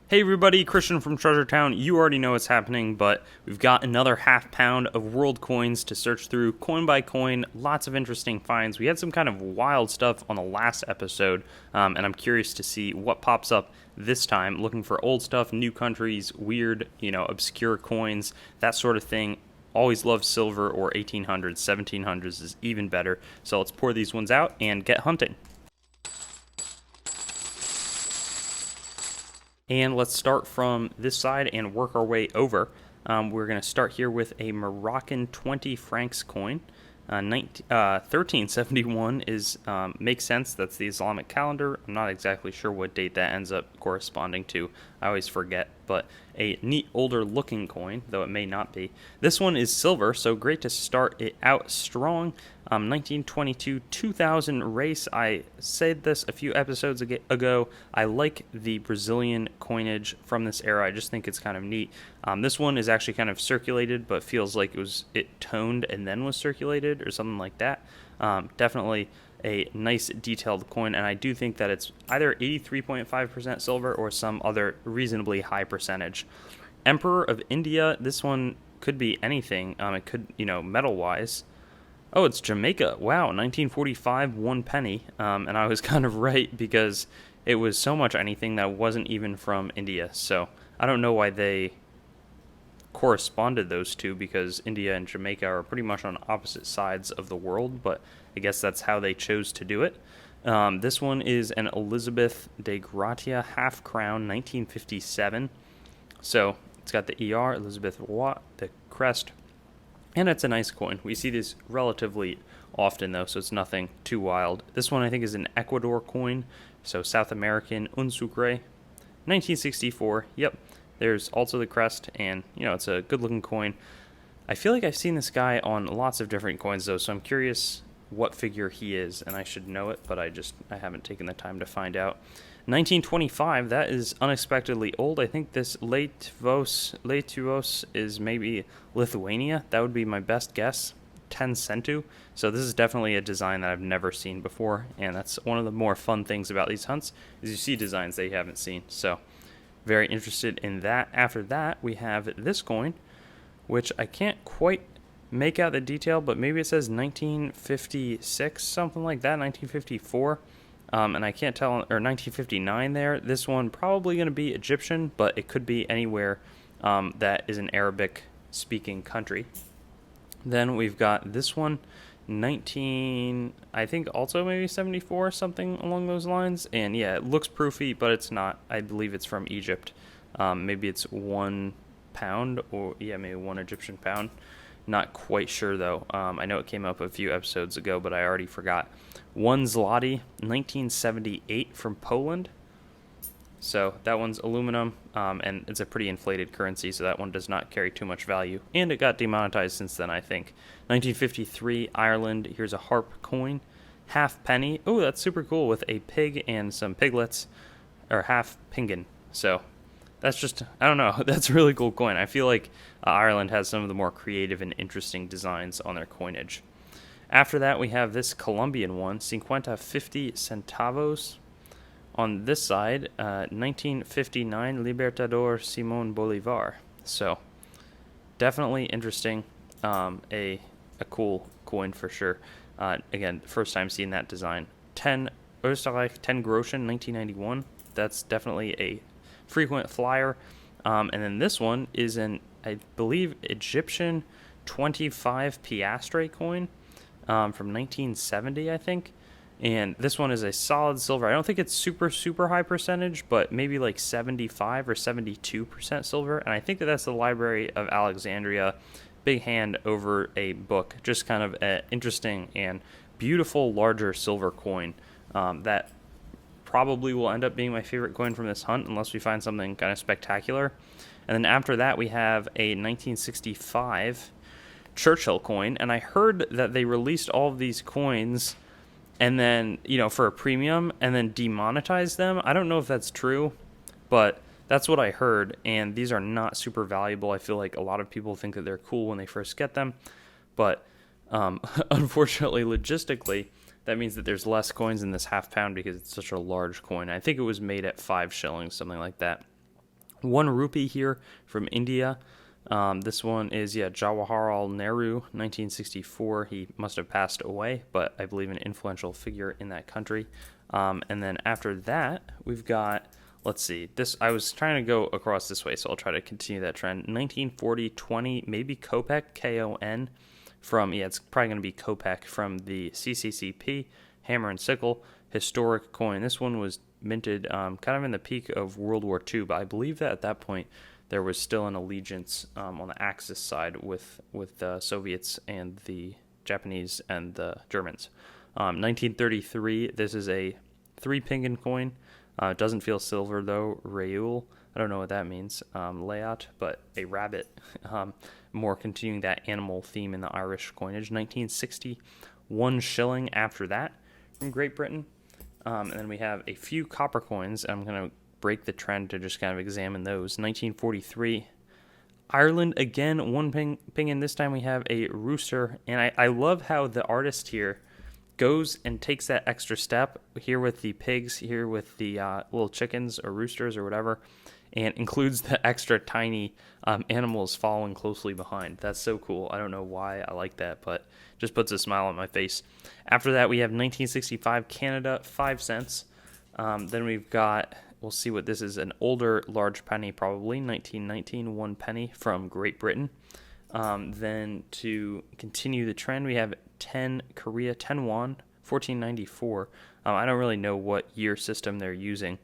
Hey everybody, Christian from Treasure Town. You already know what's happening, but we've got another half pound of world coins to search through coin by coin. Lots of interesting finds. We had some kind of wild stuff on the last episode, and I'm curious to see what pops up this time. Looking for old stuff, new countries, weird, obscure coins, that sort of thing. Always love silver or 1800s, 1700s is even better. So let's pour these ones out and get hunting. And let's start from this side and work our way over. We're going to start here with a Moroccan 20 francs coin. 1371 makes sense. That's the Islamic calendar. I'm not exactly sure what date that ends up corresponding to. I always forget, but a neat older looking coin, though it may not be. This one is silver, so great to start it out strong. 1922 2000 race. I said this a few episodes ago. I like the Brazilian coinage from this era. I just think it's kind of neat. This one is actually kind of circulated, but feels like it toned and then was circulated or something like that. Definitely a nice detailed coin, and I do think that it's either 83.5% silver or some other reasonably high percentage. Emperor of India. This one could be anything. It could, metal wise. Oh, it's Jamaica. Wow, 1945, 1 penny. And I was kind of right because it was so much anything that wasn't even from India. So I don't know why they corresponded those two, because India and Jamaica are pretty much on opposite sides of the world, but I guess that's how they chose to do it. This one is an Elizabeth de Gratia half crown, 1957. So it's got the ER, Elizabeth Roy, the crest. And it's a nice coin. We see this relatively often, though, so it's nothing too wild. This one, I think, is an Ecuador coin, so South American, un sucre, 1964. Yep, there's also the crest, and, it's a good-looking coin. I feel like I've seen this guy on lots of different coins, though, so I'm curious what figure he is, and I should know it, but I haven't taken the time to find out. 1925, that is unexpectedly old. I think this Lietuvos is maybe Lithuania. That would be my best guess. 10 centu. So this is definitely a design that I've never seen before, and that's one of the more fun things about these hunts, is you see designs that you haven't seen. So very interested in that. After that, we have this coin, which I can't quite make out the detail, but maybe it says 1956, something like that, 1954. And I can't tell, or 1959 there. This one probably going to be Egyptian, but it could be anywhere that is an Arabic-speaking country. Then we've got this one, I think also maybe 74, something along those lines. And yeah, it looks proofy, but it's not. I believe it's from Egypt. Maybe it's £1, or maybe 1 Egyptian pound. Not quite sure, though. I know it came up a few episodes ago, but I already forgot. 1 zloty, 1978 from Poland. So that one's aluminum, and it's a pretty inflated currency, so that one does not carry too much value. And it got demonetized since then, I think. 1953, Ireland. Here's a harp coin. Half penny. Oh, that's super cool, with a pig and some piglets, or half penguin. So that's just, I don't know, that's a really cool coin. I feel like Ireland has some of the more creative and interesting designs on their coinage. After that, we have this Colombian one, 50 centavos. On this side, 1959, Libertador Simón Bolívar. So definitely interesting, a cool coin for sure. Again, first time seeing that design. 10 Österreich, 10 Groschen, 1991. That's definitely a frequent flyer. And then this one is an, I believe, Egyptian 25 piastre coin from 1970, I think. And this one is a solid silver. I don't think it's super high percentage, but maybe like 75 or 72% silver. And I think that's the Library of Alexandria. Big hand over a book. Just kind of an interesting and beautiful larger silver coin that probably will end up being my favorite coin from this hunt, unless we find something kind of spectacular. And then after that, we have a 1965 Churchill coin. And I heard that they released all of these coins and then, for a premium, and then demonetized them. I don't know if that's true, but that's what I heard. And these are not super valuable. I feel like a lot of people think that they're cool when they first get them. But unfortunately, logistically, that means that there's less coins in this half pound because it's such a large coin. I think it was made at 5 shillings, something like that. 1 rupee here from India. This one is, Jawaharlal Nehru, 1964. He must have passed away, but I believe an influential figure in that country. And then after that, we've got, let's see, this, I was trying to go across this way, so I'll try to continue that trend. 1940, 20, maybe Kopek, K-O-N, from, it's probably going to be Kopek from the CCCP, Hammer and Sickle, historic coin. This one was minted kind of in the peak of World War II, but I believe that at that point there was still an allegiance on the Axis side with the Soviets and the Japanese and the Germans. 1933, this is a 3 pingan coin. It doesn't feel silver though. Raoul, I don't know what that means. Layout, but a rabbit. More continuing that animal theme in the Irish coinage. 1960, 1 shilling after that from Great Britain. And then we have a few copper coins. I'm going to break the trend to just kind of examine those. 1943, Ireland again, 1 pingan. This time we have a rooster. And I love how the artist here goes and takes that extra step here with the pigs, here with the little chickens or roosters or whatever, and includes the extra tiny animals following closely behind. That's so cool. I don't know why I like that, but just puts a smile on my face. After that, we have 1965 Canada, 5 cents. Then we've got, we'll see what this is, an older large penny probably, 1919, 1 penny from Great Britain. Then to continue the trend, we have 10 Korea, 10 won, 1494. I don't really know what year system they're using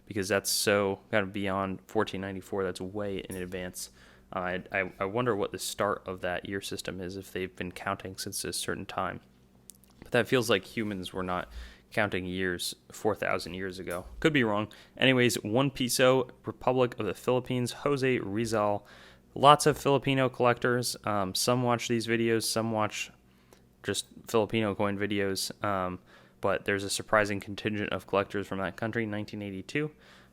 because that's so kind of beyond 1494. That's way in advance. I wonder what the start of that year system is, if they've been counting since a certain time. But that feels like humans were not counting years 4,000 years ago. Could be wrong. Anyways, 1 peso, Republic of the Philippines, Jose Rizal. Lots of Filipino collectors. Some watch these videos, some watch just Filipino coin videos. But there's a surprising contingent of collectors from that country, 1982.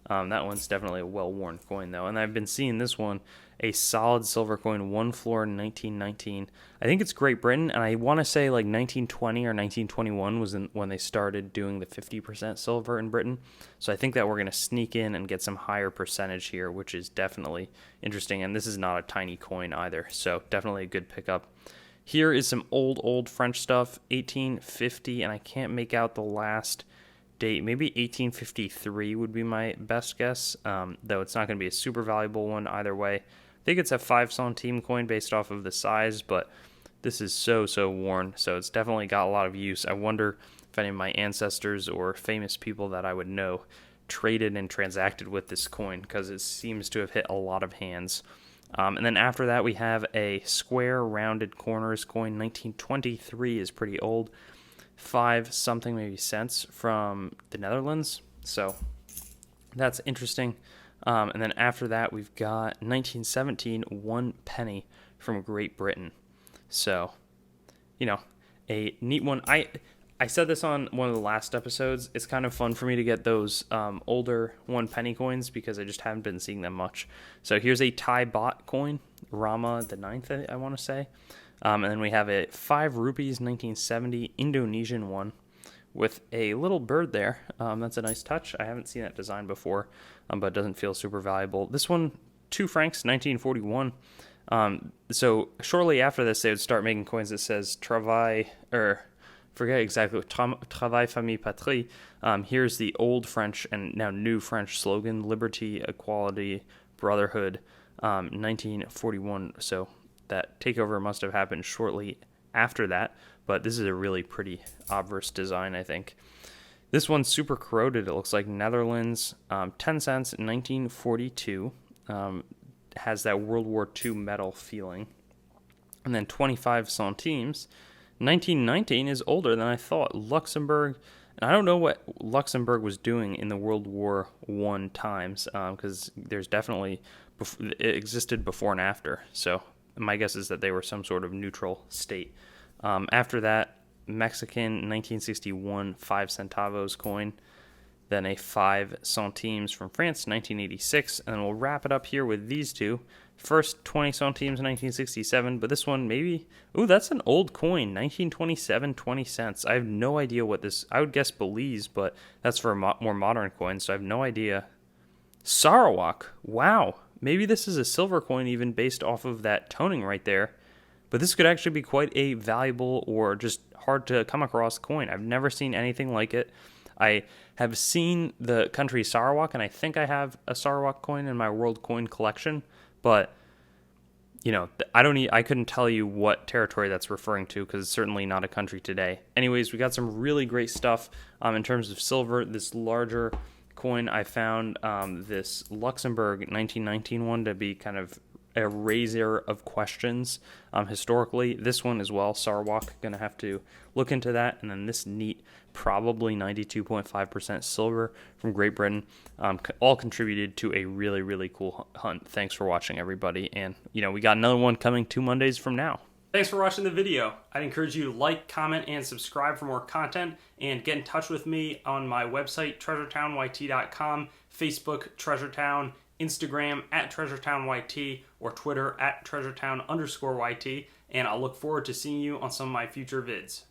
That one's definitely a well-worn coin, though. And I've been seeing this one, a solid silver coin, 1 floor in 1919. I think it's Great Britain, and I want to say like 1920 or 1921 was when they started doing the 50% silver in Britain. So I think that we're going to sneak in and get some higher percentage here, which is definitely interesting. And this is not a tiny coin either, so definitely a good pickup. Here is some old French stuff, 1850, and I can't make out the last date. Maybe 1853 would be my best guess, though it's not going to be a super valuable one either way. I think it's a 5 centime coin based off of the size, but this is so worn, so it's definitely got a lot of use. I wonder if any of my ancestors or famous people that I would know traded and transacted with this coin, because it seems to have hit a lot of hands. And then after that, we have a square rounded corners coin. 1923 is pretty old. 5 something maybe cents from the Netherlands. So that's interesting. And then after that, we've got 1917, 1 penny from Great Britain. So, a neat one. I said this on one of the last episodes. It's kind of fun for me to get those older 1 penny coins because I just haven't been seeing them much. So here's a Thai baht coin, Rama the 9th, I want to say. And then we have a 5 rupees, 1970 Indonesian one with a little bird there. That's a nice touch. I haven't seen that design before, but it doesn't feel super valuable. This one, 2 francs, 1941. So shortly after this, they would start making coins that says travail, or forget exactly what, travail, famille, patrie. Here's the old French and now new French slogan, liberty, equality, brotherhood, 1941. So that takeover must have happened shortly after that, but this is a really pretty obverse design, I think. This one's super corroded. It looks like Netherlands, 10 cents, 1942. Has that World War II metal feeling. And then 25 centimes. 1919 is older than I thought. Luxembourg, and I don't know what Luxembourg was doing in the World War I times, because there's definitely, it existed before and after. So my guess is that they were some sort of neutral state. After that, Mexican 1961 5 centavos coin. Then a 5 centimes from France, 1986. And then we'll wrap it up here with these two. First, 20 centimes, 1967. But this one, maybe... Ooh, that's an old coin, 1927, 20 cents. I have no idea what this... I would guess Belize, but that's for a more modern coin, so I have no idea Sarawak. Wow. Maybe this is a silver coin even based off of that toning right there. But this could actually be quite a valuable or just hard to come across coin. I've never seen anything like it. I have seen the country Sarawak, and I think I have a Sarawak coin in my world coin collection, but I couldn't tell you what territory that's referring to because it's certainly not a country today. Anyways, we got some really great stuff in terms of silver. This larger coin, I found this Luxembourg 1919 one to be kind of a raiser of questions historically. This one as well, Sarawak, gonna have to look into that. And then this neat, probably 92.5% silver from Great Britain, all contributed to a really, really cool hunt. Thanks for watching, everybody. And we got another one coming 2 Mondays from now. Thanks for watching the video. I'd encourage you to like, comment, and subscribe for more content, and get in touch with me on my website, treasuretown.yt.com, Facebook, Treasuretown, Instagram @TreasuretownYT, or Twitter @Treasuretown_YT, and I'll look forward to seeing you on some of my future vids.